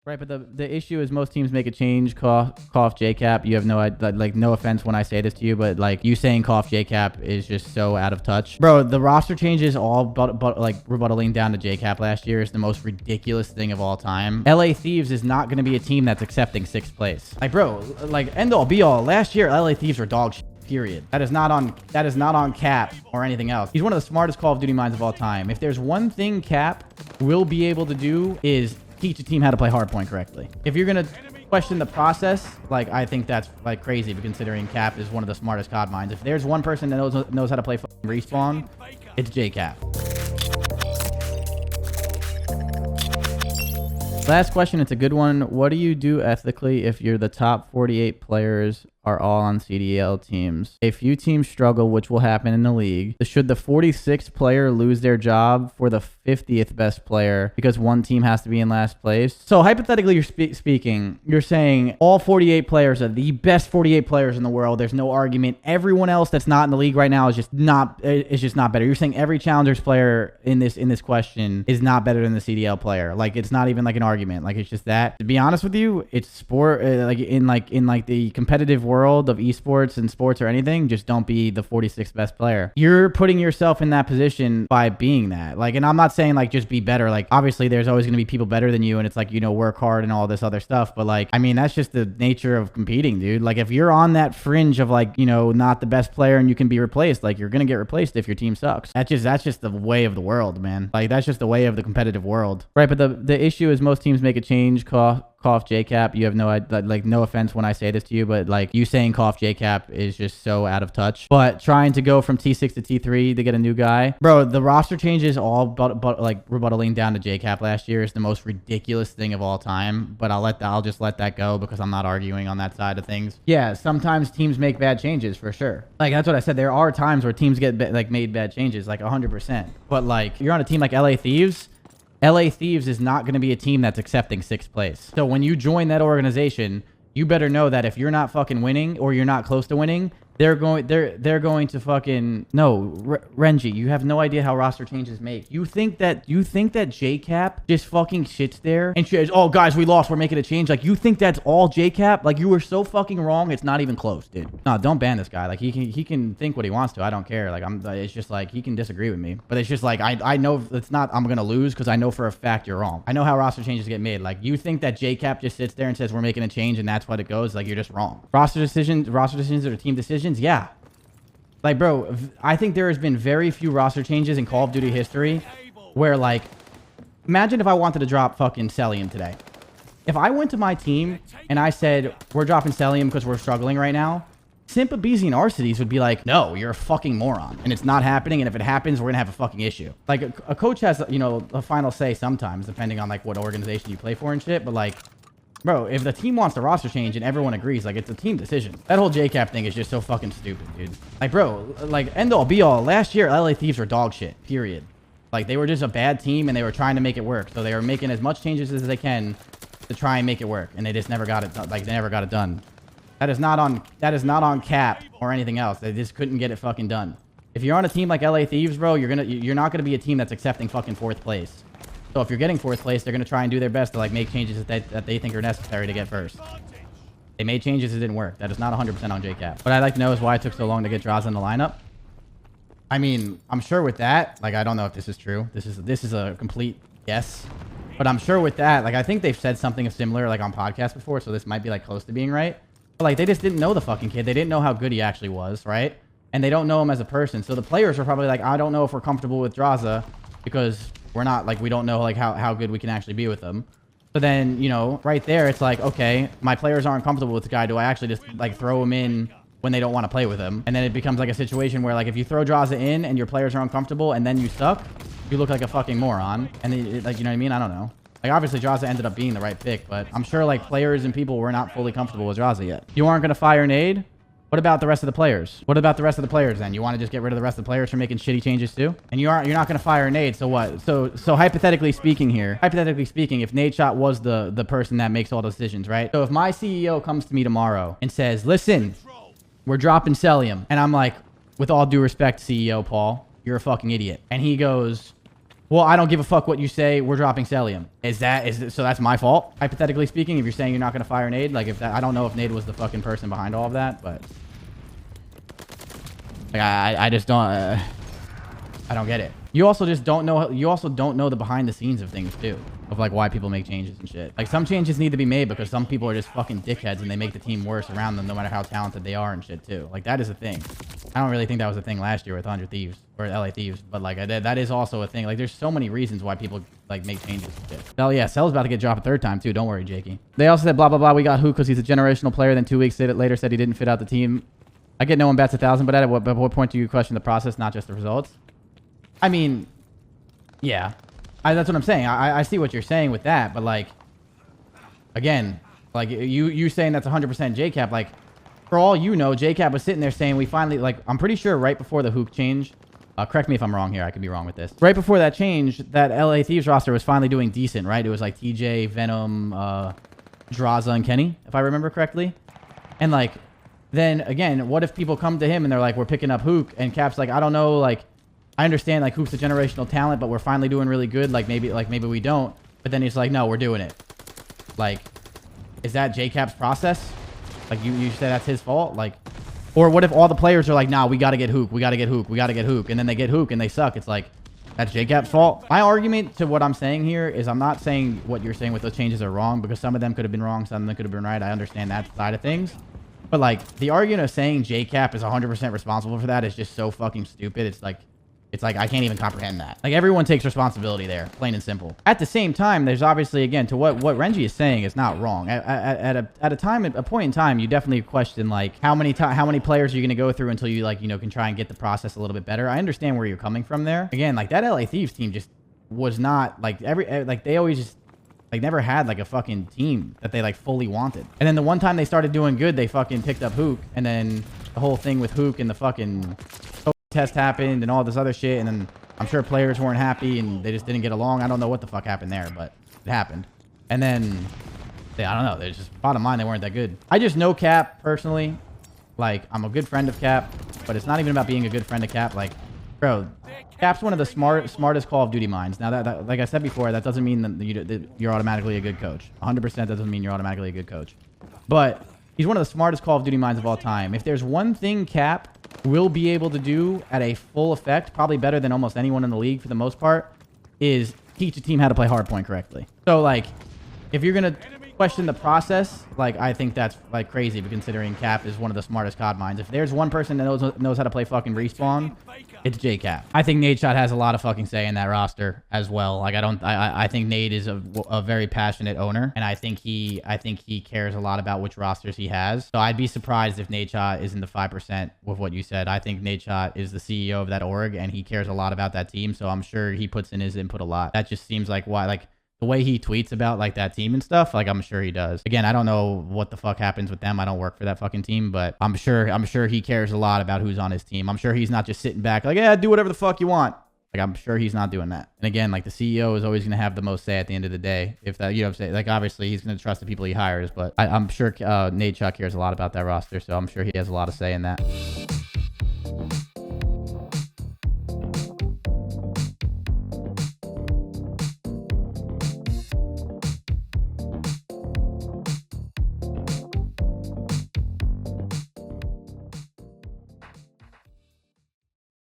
Right, but the issue is most teams make a change, cough JKap. You have no offense when I say this to you, but like you saying cough JKap is just so out of touch. Bro, the roster changes all but like rebuttaling down to JKap last year is the most ridiculous thing of all time. LA Thieves is not going to be a team that's accepting 6th place. Like, bro, like end all be all. Last year, LA Thieves were dog shit. Period. That is not on Cap or anything else. He's one of the smartest Call of Duty minds of all time. If there's one thing Cap will be able to do is teach a team how to play hardpoint correctly. If you're gonna question the process, like I think that's like crazy, considering Cap is one of the smartest COD minds. If there's one person that knows how to play respawn, it's JKap. Last question, it's a good one. What do you do ethically if you're the top 48 players are all on CDL teams? A few teams struggle, which will happen in the league. Should the 46th player lose their job for the 50th best player because one team has to be in last place? So hypothetically, you're speaking, you're saying all 48 players are the best 48 players in the world. There's no argument. Everyone else that's not in the league right now is just not better. You're saying every challengers player in this question is not better than the CDL player. Like it's not even like an argument. Like it's just that. To be honest with you, it's sport. Like in the competitive world of esports and sports or anything, just don't be the 46th best player. You're putting yourself in that position by being that. Like, and I'm not saying like just be better. Like obviously there's always going to be people better than you, and it's like, you know, work hard and all this other stuff. But like, I mean, that's just the nature of competing, dude. Like if you're on that fringe of like, you know, not the best player and you can be replaced, like you're gonna get replaced if your team sucks. That's just the way of the world, man. Like that's just the way of the competitive world. Right, but the issue is most teams make a change, cough JKap. You have no offense when I say this to you, but like you saying cough JKap is just so out of touch. But trying to go from T6 to T3 to get a new guy, bro, the roster changes all but like rebuttaling down to JKap last year is the most ridiculous thing of all time. But I'll just let that go because I'm not arguing on that side of things. Yeah, sometimes teams make bad changes for sure. Like that's what I said. There are times where teams get made bad changes, like 100%. But like you're on a team like LA Thieves. LA Thieves is not going to be a team that's accepting 6th place. So when you join that organization, you better know that if you're not fucking winning or you're not close to winning, they're going to fucking Renji, you have no idea how roster changes make. You think that JKap just fucking sits there and says, "Oh guys, we lost, we're making a change." Like you think that's all JKap? Like you were so fucking wrong. It's not even close, dude. No, don't ban this guy. Like he can think what he wants to. I don't care. Like it's just like he can disagree with me. But it's just like I know it's not I'm gonna lose because I know for a fact you're wrong. I know how roster changes get made. Like you think that JKap just sits there and says we're making a change and that's what it goes. Like you're just wrong. Roster decisions are team decisions. Yeah. Like, bro, I think there has been very few roster changes in Call of Duty history where, like, imagine if I wanted to drop fucking Celium today. If I went to my team and I said, we're dropping Celium because we're struggling right now, Simpa, BZ, and Arcides would be like, no, you're a fucking moron. And it's not happening. And if it happens, we're going to have a fucking issue. Like, a coach has, you know, a final say sometimes, depending on, like, what organization you play for and shit. But, like, bro, if the team wants the roster change and everyone agrees, like, it's a team decision. That whole JKap thing is just so fucking stupid, dude. Like, bro, like, end all be all. Last year, LA Thieves were dog shit, period. Like, they were just a bad team and they were trying to make it work. So they were making as much changes as they can to try and make it work. And they just never got it done. Like, they never got it done. That is not on Cap or anything else. They just couldn't get it fucking done. If you're on a team like LA Thieves, bro, you're not gonna be a team that's accepting fucking 4th place. So if you're getting 4th place, they're going to try and do their best to like make changes that they think are necessary to get first. They made changes, it didn't work. That is not 100% on JKap. What I'd like to know is why it took so long to get Draza in the lineup. I mean, I'm sure with that, like, I don't know if this is true. This is a complete guess. But I'm sure with that, like, I think they've said something similar, like, on podcasts before, so this might be, like, close to being right. But, like, they just didn't know the fucking kid. They didn't know how good he actually was, right? And they don't know him as a person. So the players are probably like, I don't know if we're comfortable with Draza because we're not, like, we don't know, like, how good we can actually be with them. So then, you know, right there, it's like, okay, my players aren't comfortable with this guy. Do I actually just, like, throw him in when they don't want to play with him? And then it becomes, like, a situation where, like, if you throw Draza in and your players are uncomfortable and then you suck, you look like a fucking moron. And then, like, you know what I mean? I don't know. Like, obviously, Draza ended up being the right pick, but I'm sure, like, players and people were not fully comfortable with Draza yet. You aren't going to fire Nade? What about the rest of the players? What about the rest of the players then? You want to just get rid of the rest of the players for making shitty changes too? And you're not going to fire Nade, so what? So hypothetically speaking here, if Nadeshot was the person that makes all the decisions, right? So if my CEO comes to me tomorrow and says, listen, we're dropping Celium. And I'm like, with all due respect, CEO Paul, you're a fucking idiot. And he goes, well, I don't give a fuck what you say. We're dropping Celium. So that's my fault, hypothetically speaking, if you're saying you're not going to fire Nade? Like, if that, I don't know if Nade was the fucking person behind all of that, but like, I just don't, I don't get it. You also just don't know, you also don't know the behind the scenes of things too, of like why people make changes and shit. Like, some changes need to be made because some people are just fucking dickheads and they make the team worse around them no matter how talented they are and shit too. Like, that is a thing. I don't really think that was a thing last year with 100 Thieves or LA Thieves, but like that is also a thing. Like, there's so many reasons why people like make changes and shit. Oh yeah, Cell's about to get dropped a third time too. Don't worry, Jakey. They also said blah blah blah. We got Hook because he's a generational player. Then 2 weeks later said he didn't fit out the team. I get no one bats 1,000, but at what point do you question the process, not just the results? I mean, yeah, that's what I'm saying. I see what you're saying with that, but like, again, like you saying that's 100% JKap, like, for all you know, JKap was sitting there saying we finally, like, I'm pretty sure right before the Hook change, correct me if I'm wrong here, I could be wrong with this. Right before that change, that LA Thieves roster was finally doing decent, right? It was like TJ, Venom, Draza, and Kenny, if I remember correctly. And like, then again, what if people come to him and they're like, we're picking up Hook, and Cap's like, I don't know, like, I understand like Hook's a generational talent, but we're finally doing really good. Like maybe we don't. But then he's like, no, we're doing it. Like, is that JKap's process? Like you say that's his fault? Like, or what if all the players are like, nah, we got to get Hook. We got to get Hook. We got to get Hook. And then they get Hook and they suck. It's like, that's JKap's fault. My argument to what I'm saying here is I'm not saying what you're saying with those changes are wrong, because some of them could have been wrong. Some of them could have been right. I understand that side of things. But like the argument of saying JKap is 100% responsible for that is just so fucking stupid. It's like I can't even comprehend that. Like, everyone takes responsibility there, plain and simple. At the same time, there's obviously, again, to what Renji is saying is not wrong. At a point in time, you definitely question like how many players are you going to go through until you like, you know, can try and get the process a little bit better. I understand where you're coming from there. Again, like that LA Thieves team just was not like they always just like never had like a fucking team that they like fully wanted. And then the one time they started doing good, they fucking picked up Hook, and then the whole thing with Hook and the fucking test happened and all this other shit, and then I'm sure players weren't happy and they just didn't get along. I don't know what the fuck happened there, but it happened. And then I don't know, there's just bottom line, they weren't that good. I just know Cap personally. Like, I'm a good friend of Cap, but it's not even about being a good friend of Cap. Like, bro, Cap's one of the smartest Call of Duty minds. Now that like I said before, that doesn't mean that you're automatically a good coach. 100% doesn't mean you're automatically a good coach, but he's one of the smartest Call of Duty minds of all time. If there's one thing Cap will be able to do at a full effect, probably better than almost anyone in the league for the most part, is teach a team how to play hardpoint correctly. So like, if you're gonna question the process, like, I think that's like crazy, but considering Cap is one of the smartest COD minds. If there's one person that knows how to play fucking respawn, it's JKap. I think Nadeshot has a lot of fucking say in that roster as well. Like, I think Nade is a very passionate owner, and I think he cares a lot about which rosters he has. So I'd be surprised if Nadeshot is in the 5% with what you said. I think Nadeshot is the CEO of that org, and he cares a lot about that team. So I'm sure he puts in his input a lot. That just seems like why, like, the way he tweets about like that team and stuff, like, I'm sure he does. Again, I don't know what the fuck happens with them. I don't work for that fucking team, but I'm sure he cares a lot about who's on his team. I'm sure he's not just sitting back like, yeah, do whatever the fuck you want. Like, I'm sure he's not doing that. And again, like, the CEO is always going to have the most say at the end of the day. If that, you know what I'm saying? Like, obviously he's going to trust the people he hires, but I'm sure Nadeshot cares a lot about that roster. So I'm sure he has a lot of say in that.